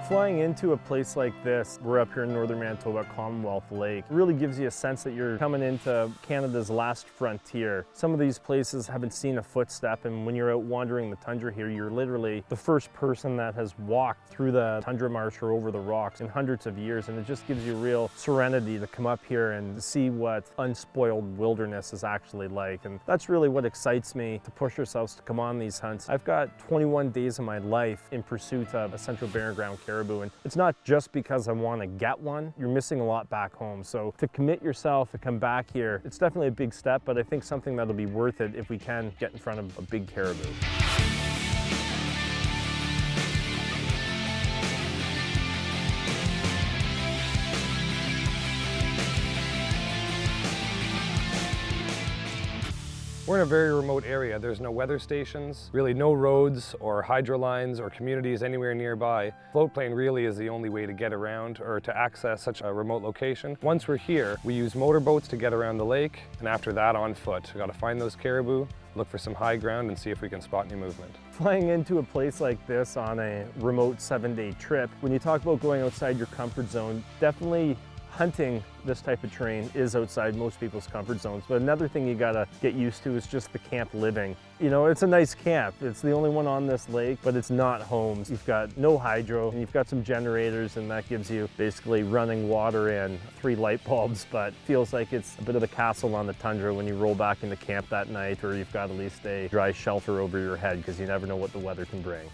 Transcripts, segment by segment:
Flying into a place like this, we're up here in northern Manitoba, Commonwealth Lake, really gives you a sense that you're coming into Canada's last frontier. Some of these places haven't seen a footstep, and when you're out wandering the tundra here, you're literally the first person that has walked through the tundra marsh or over the rocks in hundreds of years, and it just gives you real serenity to come up here and see what unspoiled wilderness is actually like. And that's really what excites me to push ourselves to come on these hunts. I've got 21 days of my life in pursuit of a central barren ground caribou. And it's not just because I want to get one, you're missing a lot back home. So to commit yourself to come back here, it's definitely a big step, but I think something that'll be worth it if we can get in front of a big caribou. We're in a very remote area. There's no weather stations, really no roads or hydro lines or communities anywhere nearby. Float plane really is the only way to get around or to access such a remote location. Once we're here, we use motorboats to get around the lake, and after that on foot. We gotta find those caribou, look for some high ground, and see if we can spot any movement. Flying into a place like this on a remote 7-day trip, when you talk about going outside your comfort zone, definitely hunting this type of terrain is outside most people's comfort zones. But another thing you gotta get used to is just the camp living. You know, it's a nice camp. It's the only one on this lake, but it's not homes. You've got no hydro, and you've got some generators, and that gives you basically running water and 3 light bulbs, but feels like it's a bit of a castle on the tundra when you roll back into camp that night, or you've got at least a dry shelter over your head, because you never know what the weather can bring.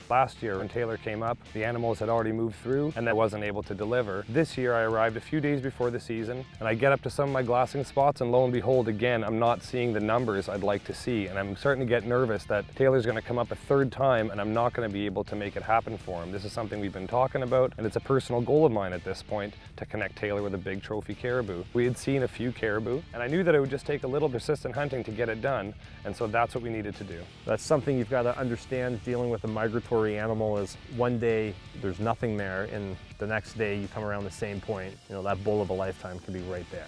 Last year, when Taylor came up, the animals had already moved through and I wasn't able to deliver. This year, I arrived a few days before the season, and I get up to some of my glassing spots, and lo and behold, again, I'm not seeing the numbers I'd like to see, and I'm starting to get nervous that Taylor's gonna come up a 3rd time and I'm not gonna be able to make it happen for him. This is something we've been talking about, and it's a personal goal of mine at this point to connect Taylor with a big trophy caribou. We had seen a few caribou, and I knew that it would just take a little persistent hunting to get it done, and so that's what we needed to do. That's something you've got to understand dealing with a migratory animal is one day there's nothing there, and the next day you come around the same point. You know, that bull of a lifetime can be right there.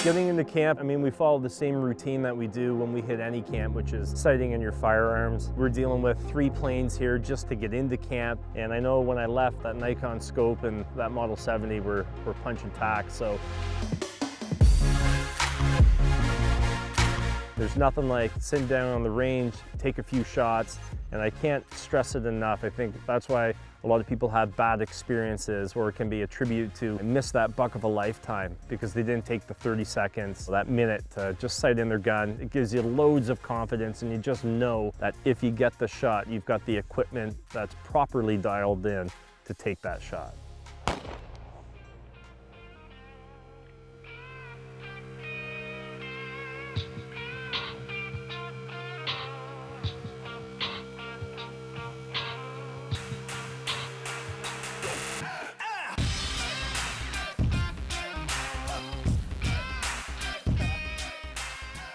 Getting into camp, I mean, we follow the same routine that we do when we hit any camp, which is sighting in your firearms. We're dealing with 3 planes here just to get into camp. And I know when I left, that Nikon scope and that Model 70 were punch and tack. So there's nothing like sitting down on the range, take a few shots, and I can't stress it enough. I think that's why a lot of people have bad experiences, or it can be a tribute to miss that buck of a lifetime because they didn't take the 30 seconds, that minute to just sight in their gun. It gives you loads of confidence, and you just know that if you get the shot, you've got the equipment that's properly dialed in to take that shot.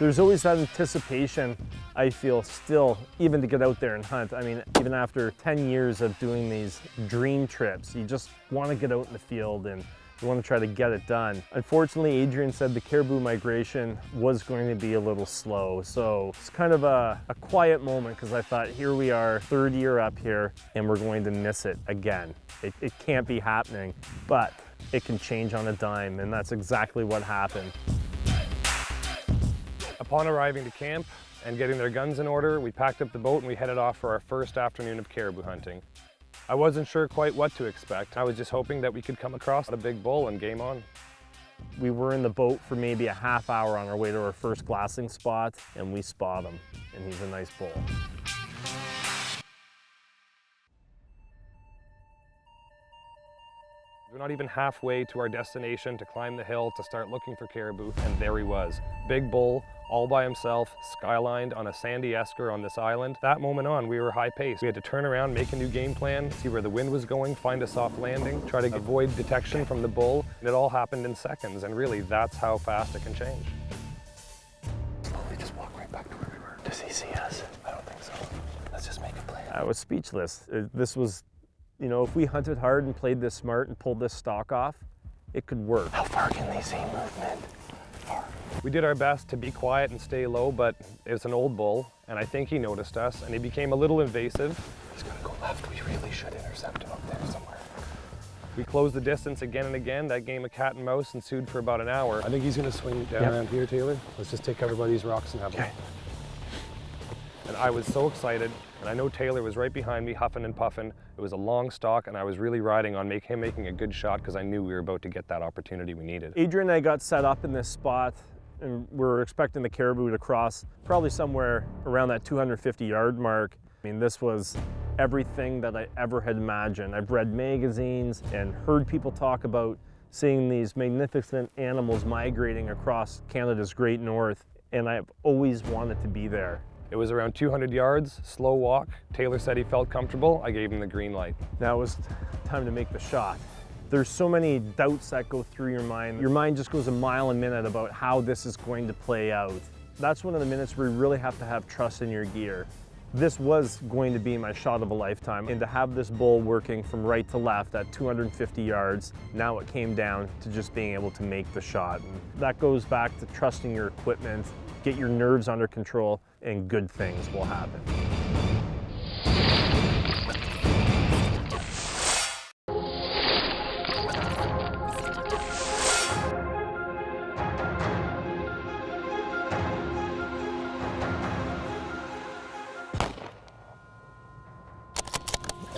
There's always that anticipation, I feel, still, even to get out there and hunt. I mean, even after 10 years of doing these dream trips, you just want to get out in the field and you want to try to get it done. Unfortunately, Adrian said the caribou migration was going to be a little slow. So it's kind of a quiet moment, because I thought, here we are, 3rd year up here, and we're going to miss it again. It can't be happening, but it can change on a dime, and that's exactly what happened. Upon arriving to camp and getting their guns in order, we packed up the boat and we headed off for our first afternoon of caribou hunting. I wasn't sure quite what to expect. I was just hoping that we could come across a big bull, and game on. We were in the boat for maybe a half hour on our way to our first glassing spot, and we spot him, and he's a nice bull. We're not even halfway to our destination to climb the hill to start looking for caribou, and there he was. Big bull, all by himself, skylined on a sandy esker on this island. That moment on, we were high pace. We had to turn around, make a new game plan, see where the wind was going, find a soft landing, try to avoid detection from the bull. It all happened in seconds, and really, that's how fast it can change. Slowly just walk right back to where we were. Does he see us? I don't think so. Let's just make a plan. I was speechless. This was, you know, if we hunted hard and played this smart and pulled this stock off, it could work. How far can they see movement? Far. We did our best to be quiet and stay low, but it's an old bull, and I think he noticed us, and he became a little invasive. He's gonna go left. We really should intercept him up there somewhere. We closed the distance again and again. That game of cat and mouse ensued for about an hour. I think he's gonna swing down around here, Taylor. Let's just take cover by these rocks and have a look. And I was so excited, and I know Taylor was right behind me, huffing and puffing. It was a long stalk, and I was really riding on him making a good shot because I knew we were about to get that opportunity we needed. Adrian and I got set up in this spot, and we're expecting the caribou to cross probably somewhere around that 250-yard mark. I mean, this was everything that I ever had imagined. I've read magazines and heard people talk about seeing these magnificent animals migrating across Canada's Great North, and I've always wanted to be there. It was around 200 yards, slow walk. Taylor said he felt comfortable. I gave him the green light. Now it was time to make the shot. There's so many doubts that go through your mind. Your mind just goes a mile a minute about how this is going to play out. That's one of the minutes where you really have to have trust in your gear. This was going to be my shot of a lifetime, and to have this bull working from right to left at 250 yards, now it came down to just being able to make the shot. And that goes back to trusting your equipment, get your nerves under control, and good things will happen.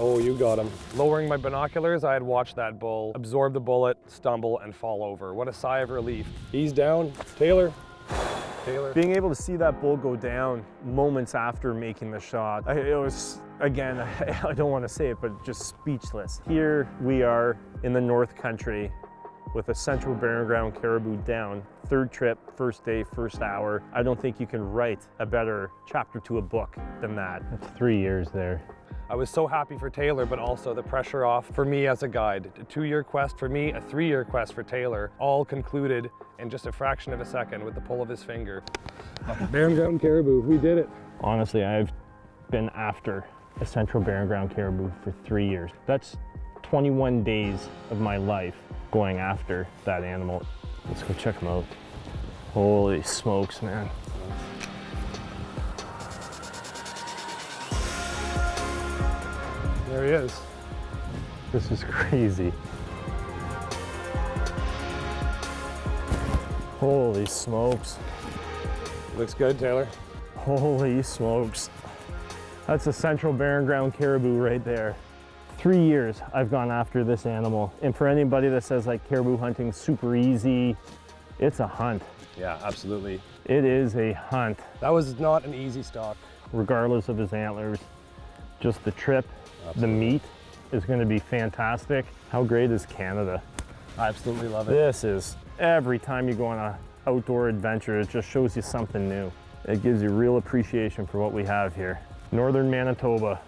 Oh, you got him. Lowering my binoculars, I had watched that bull absorb the bullet, stumble, and fall over. What a sigh of relief. He's down. Taylor. Taylor. Being able to see that bull go down moments after making the shot, it was, again, I don't want to say it, but just speechless. Here we are in the North Country with a central barren ground caribou down. Third trip, first day, first hour. I don't think you can write a better chapter to a book than that. That's 3 years there. I was so happy for Taylor, but also the pressure off for me as a guide. A 2-year quest for me, a 3-year quest for Taylor, all concluded in just a fraction of a second with the pull of his finger. Barren ground caribou, we did it. Honestly, I've been after a central barren ground caribou for 3 years. That's 21 days of my life going after that animal. Let's go check him out. Holy smokes, man. There he is. This is crazy. Holy smokes. Looks good, Taylor. Holy smokes. That's a central barren ground caribou right there. 3 years I've gone after this animal. And for anybody that says like caribou hunting's super easy, it's a hunt. Yeah, absolutely. It is a hunt. That was not an easy stalk. Regardless of his antlers, just the trip, the meat is going to be fantastic. How great is Canada? I absolutely love it. This is, every time you go on an outdoor adventure, it just shows you something new. It gives you real appreciation for what we have here. Northern Manitoba,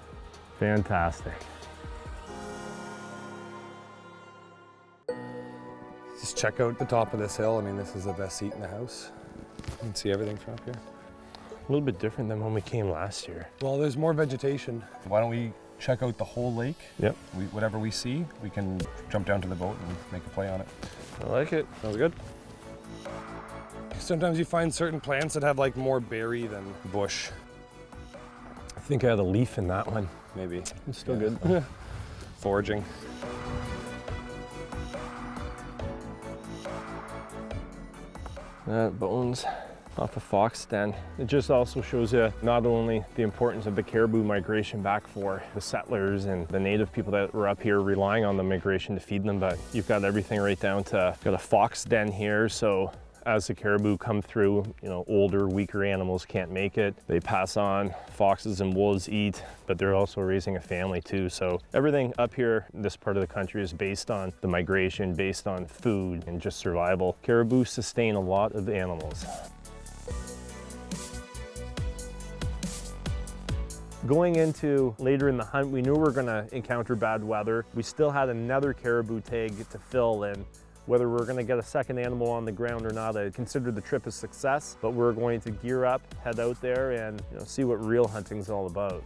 fantastic. Just check out the top of this hill. I mean, this is the best seat in the house. You can see everything from up here. A little bit different than when we came last year. Well, there's more vegetation. Why don't we check out the whole lake? Yep. Whatever we see, we can jump down to the boat and make a play on it. I like it. Sounds good. Sometimes you find certain plants that have like more berry than bush. I think I had a leaf in that one. Maybe. It's still good. Foraging. Bones off a fox den. It just also shows you not only the importance of the caribou migration back for the settlers and the native people that were up here relying on the migration to feed them, but you've got everything right down to, got a fox den here, so as the caribou come through, you know, older, weaker animals can't make it. They pass on, foxes and wolves eat, but they're also raising a family too. So everything up here, this part of the country, is based on the migration, based on food and just survival. Caribou sustain a lot of animals. Going into later in the hunt, we knew we were gonna encounter bad weather. We still had another caribou tag to fill in. Whether we're gonna get a second animal on the ground or not, I consider the trip a success, but we're going to gear up, head out there, and see what real hunting's all about.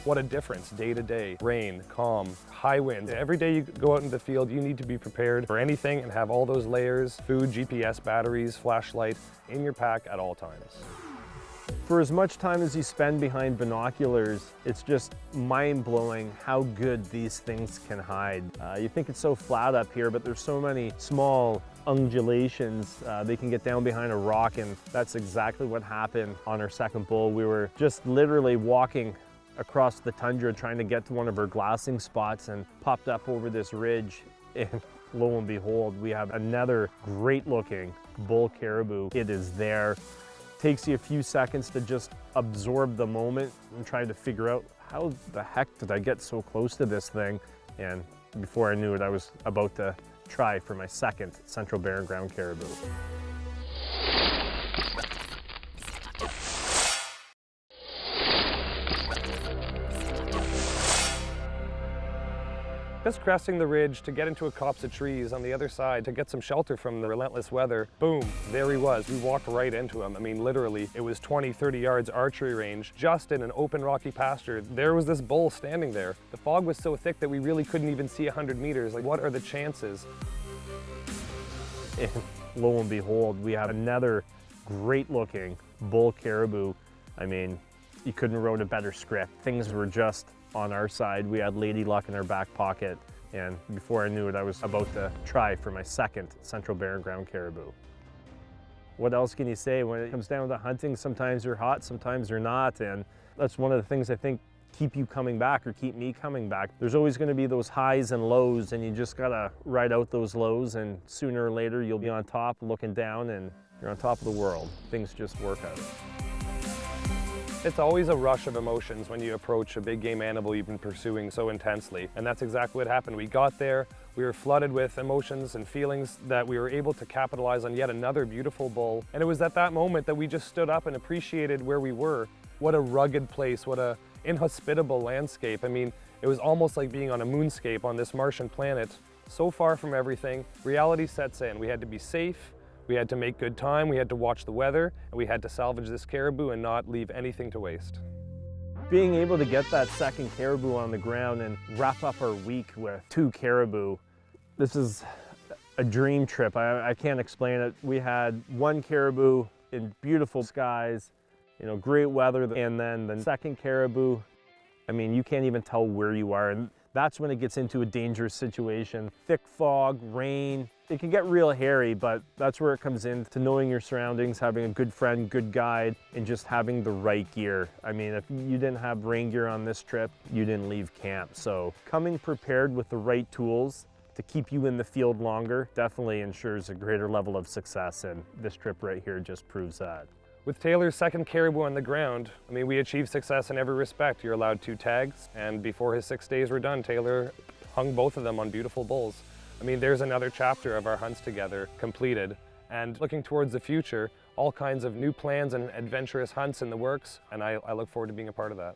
What a difference day to day. Rain, calm, high winds. Every day you go out into the field, you need to be prepared for anything and have all those layers, food, GPS, batteries, flashlight in your pack at all times. For as much time as you spend behind binoculars, it's just mind-blowing how good these things can hide. You think it's so flat up here, but there's so many small undulations. They can get down behind a rock, and that's exactly what happened on our second bull. We were just literally walking across the tundra trying to get to one of our glassing spots and popped up over this ridge, and lo and behold, we have another great looking bull caribou. It is there. Takes you a few seconds to just absorb the moment and try to figure out how the heck did I get so close to this thing. And before I knew it, I was about to try for my second central barren ground caribou. Just cresting the ridge to get into a copse of trees on the other side to get some shelter from the relentless weather. Boom, there he was. We walked right into him. I mean, literally, it was 20, 30 yards archery range, just in an open rocky pasture. There was this bull standing there. The fog was so thick that we really couldn't even see 100 meters. Like, what are the chances? And lo and behold, we have another great looking bull caribou. I mean, you couldn't have wrote a better script. Things were just on our side. We had lady luck in our back pocket, and before I knew it, I was about to try for my second central barren ground caribou. What else can you say? When it comes down to hunting, sometimes you're hot, sometimes you're not, and that's one of the things I think keep you coming back or keep me coming back. There's always going to be those highs and lows, and you just gotta ride out those lows, and sooner or later you'll be on top looking down and you're on top of the world. Things just work out. It's always a rush of emotions when you approach a big game animal you've been pursuing so intensely, and that's exactly what happened. We got there, we were flooded with emotions and feelings that we were able to capitalize on yet another beautiful bull, and it was at that moment that we just stood up and appreciated where we were. What a rugged place, what a inhospitable landscape. I mean, it was almost like being on a moonscape on this Martian planet, so far from everything. Reality sets in. We had to be safe, we had to make good time, we had to watch the weather, and we had to salvage this caribou and not leave anything to waste. Being able to get that second caribou on the ground and wrap up our week with 2 caribou, this is a dream trip. I can't explain it. We had 1 caribou in beautiful skies, you know, great weather, and then the second caribou, I mean, you can't even tell where you are, and that's when it gets into a dangerous situation. Thick fog, rain, it can get real hairy, but that's where it comes in to knowing your surroundings, having a good friend, good guide, and just having the right gear. I mean, if you didn't have rain gear on this trip, you didn't leave camp. So coming prepared with the right tools to keep you in the field longer definitely ensures a greater level of success, and this trip right here just proves that. With Taylor's second caribou on the ground, I mean, we achieved success in every respect. You're allowed 2 tags, and before his 6 days were done, Taylor hung both of them on beautiful bulls. I mean, there's another chapter of our hunts together completed, and looking towards the future, all kinds of new plans and adventurous hunts in the works, and I look forward to being a part of that.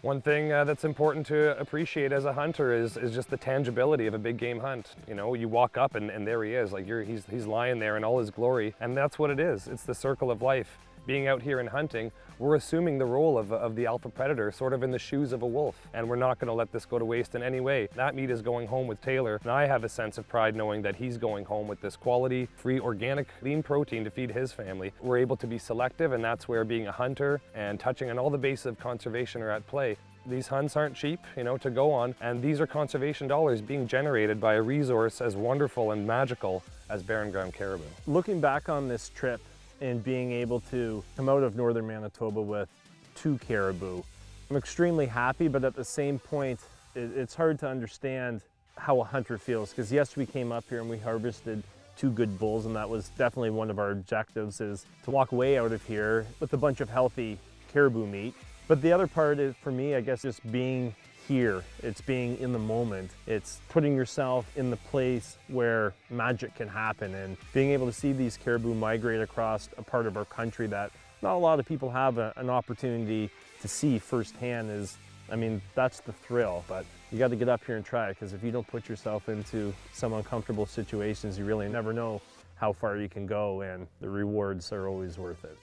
One thing that's important to appreciate as a hunter is just the tangibility of a big game hunt. You know, you walk up and there he is, like he's lying there in all his glory, and that's what it is. It's the circle of life. Being out here and hunting, we're assuming the role of the alpha predator, sort of in the shoes of a wolf, and we're not going to let this go to waste in any way. That meat is going home with Taylor, and I have a sense of pride knowing that he's going home with this quality, free, organic, lean protein to feed his family. We're able to be selective, and that's where being a hunter and touching on all the bases of conservation are at play. These hunts aren't cheap, you know, to go on, and these are conservation dollars being generated by a resource as wonderful and magical as barren ground caribou. Looking back on this trip and being able to come out of northern Manitoba with 2 caribou, I'm extremely happy, but at the same point, it's hard to understand how a hunter feels, because yes, we came up here and we harvested 2 good bulls, and that was definitely one of our objectives, is to walk away out of here with a bunch of healthy caribou meat. But the other part is, for me, I guess, just being here. It's being in the moment. It's putting yourself in the place where magic can happen, and being able to see these caribou migrate across a part of our country that not a lot of people have an opportunity to see firsthand is, I mean, that's the thrill. But you got to get up here and try it, because if you don't put yourself into some uncomfortable situations, you really never know how far you can go, and the rewards are always worth it.